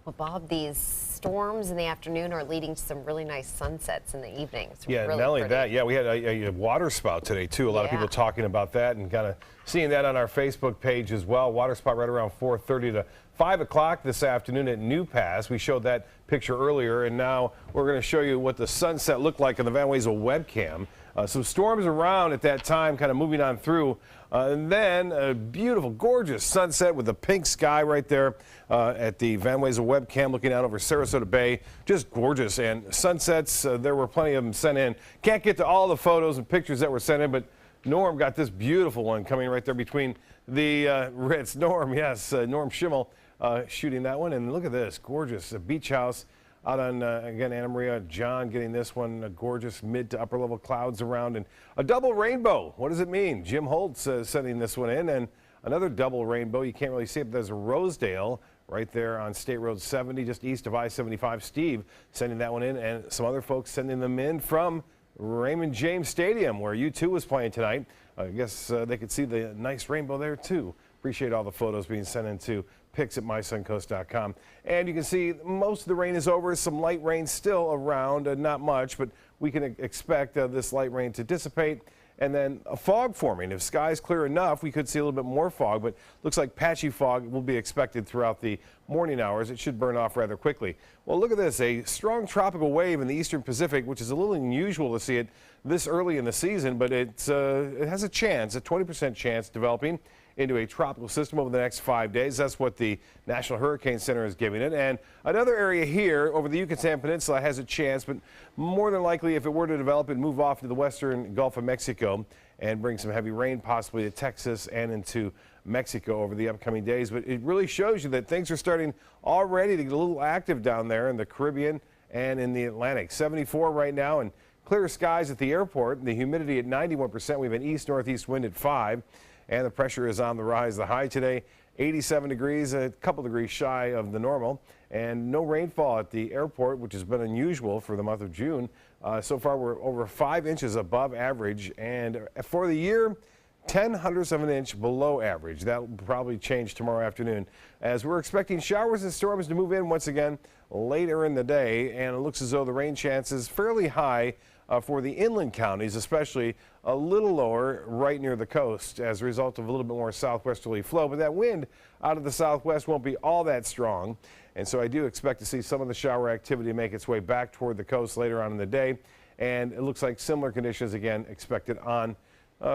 Well, Bob, these storms in the afternoon are leading to some really nice sunsets in the evenings. Yeah, really not only pretty. that, yeah, we had a water spout today, too. A lot of people talking about that and kind of seeing that on our Facebook page as well. Water spout right around 4:30 to 5 o'clock this afternoon at New Pass. We showed that picture earlier, and now we're going to show you what the sunset looked like on the Van Wezel webcam. Some storms around at that time, kind of moving on through. And then a beautiful, gorgeous sunset with the pink sky right there at the Van Wezel webcam looking out over Sarasota Bay. Just gorgeous. And sunsets, there were plenty of them sent in. Can't get to all the photos and pictures that were sent in, but Norm got this beautiful one coming right there between the Ritz. Norm, yes, Norm Schimmel shooting that one. And look at this, gorgeous beach house. Out on, again, Anna Maria, John getting this one, gorgeous mid to upper level clouds around, and a double rainbow. What does it mean? Jim Holtz sending this one in, and another double rainbow. You can't really see it, but there's a Rosedale right there on State Road 70, just east of I-75. Steve sending that one in, and some other folks sending them in from Raymond James Stadium, where U2 was playing tonight. I guess they could see the nice rainbow there, too. Appreciate all the photos being sent in to pics@mysuncoast.com. And you can see most of the rain is over. Some light rain still around, not much, but we can expect this light rain to dissipate. And then a fog forming. If skies clear enough, we could see a little bit more fog, but looks like patchy fog will be expected throughout the morning hours. It should burn off rather quickly. Well, look at this, a strong tropical wave in the eastern Pacific, which is a little unusual to see it this early in the season, but it has a chance, a 20% chance developing into a tropical system over the next 5 days. That's what the National Hurricane Center is giving it. And another area here over the Yucatan Peninsula has a chance, but more than likely, if it were to develop and move off to the western Gulf of Mexico and bring some heavy rain possibly to Texas and into Mexico over the upcoming days. But it really shows you that things are starting already to get a little active down there in the Caribbean and in the Atlantic. 74 right now and clear skies at the airport. The humidity at 91%. We have an east-northeast wind at 5. And the pressure is on the rise. The high today, 87 degrees, a couple degrees shy of the normal. And no rainfall at the airport, which has been unusual for the month of June. So far, we're over 5 inches above average. And for the year, 0.10 of an inch below average. That will probably change tomorrow afternoon, as we're expecting showers and storms to move in once again later in the day. And it looks as though the rain chances fairly high for the inland counties, especially a little lower right near the coast as a result of a little bit more southwesterly flow. But that wind out of the southwest won't be all that strong. And so I do expect to see some of the shower activity make its way back toward the coast later on in the day. And it looks like similar conditions again expected on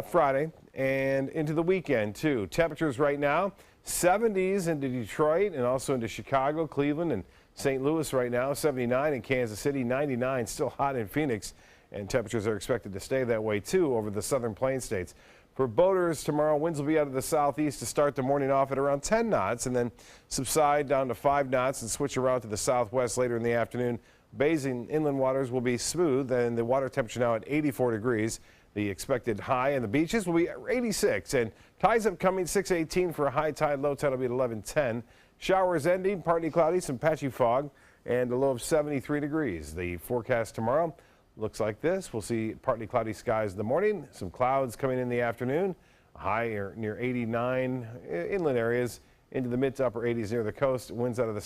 Friday and into the weekend too. Temperatures right now, 70s into Detroit and also into Chicago, Cleveland, and St. Louis right now. 79 in Kansas City, 99 still hot in Phoenix. And temperatures are expected to stay that way, too, over the southern plain states. For boaters tomorrow, winds will be out of the southeast to start the morning off at around 10 knots and then subside down to 5 knots and switch around to the southwest later in the afternoon. Bays in inland waters will be smooth, and the water temperature now at 84 degrees. The expected high in the beaches will be 86. And tides upcoming 6:18 for a high tide. Low tide will be at 11:10. Showers ending, partly cloudy, some patchy fog, and a low of 73 degrees. The forecast tomorrow looks like this. We'll see partly cloudy skies in the morning, some clouds coming in the afternoon, high near 89 inland areas into the mid to upper 80s near the coast. Winds out of the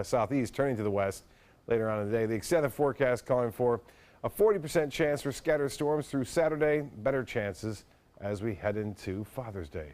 southeast turning to the west later on in the day. The extended forecast calling for a 40% chance for scattered storms through Saturday. Better chances as we head into Father's Day.